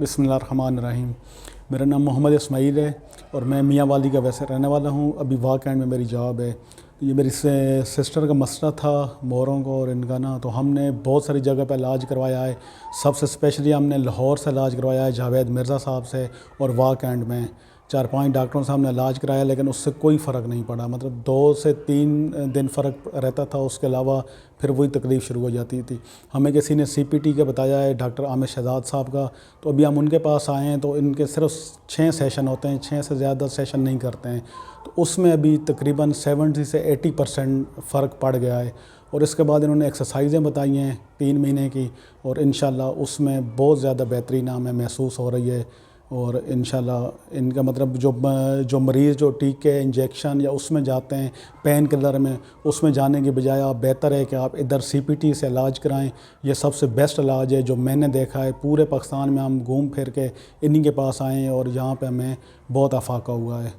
बिस्मिल्लाहिर्रहमानिर्रहीम। मेरा नाम मोहम्मद इस्माइल है और मैं मियाँ वाली का वैसे रहने वाला हूँ। अभी वाक़ एंड में मेरी जॉब है। ये मेरी सिस्टर का मसला था मोरों को और इनका ना, तो हमने बहुत सारी जगह पे इलाज करवाया है। सबसे स्पेशली हमने लाहौर से इलाज करवाया है, जावेद मिर्ज़ा साहब से, और वाक़ एंड में 4-5 डॉक्टरों से हमने इलाज कराया, लेकिन उससे कोई फ़र्क नहीं पड़ा। मतलब 2 से 3 दिन फ़र्क रहता था, उसके अलावा फिर वही तकलीफ़ शुरू हो जाती थी। हमें किसी ने CPT का बताया है, डॉक्टर आमिर शहजाद साहब का, तो अभी हम उनके पास आए हैं। तो इनके सिर्फ 6 सेशन होते हैं, 6 से ज़्यादा सेशन नहीं करते हैं। तो उसमें अभी तकरीबन 70 से 80% फ़र्क पड़ गया है। और इसके बाद इन्होंने एक्सरसाइज़ें बताई हैं 3 महीने की, और इंशाल्लाह उसमें बहुत ज़्यादा बेहतरीन हमें महसूस हो रही है। और इंशाल्लाह इनका मतलब जो मरीज़ जो टीके इंजेक्शन या उसमें जाते हैं पेन किलर में, उसमें जाने की बजाय आप बेहतर है कि आप इधर CPT से इलाज कराएं। ये सबसे बेस्ट इलाज है जो मैंने देखा है। पूरे पाकिस्तान में हम घूम फिर के इन्हीं के पास आए हैं और यहाँ पे हमें बहुत अफाका हुआ है।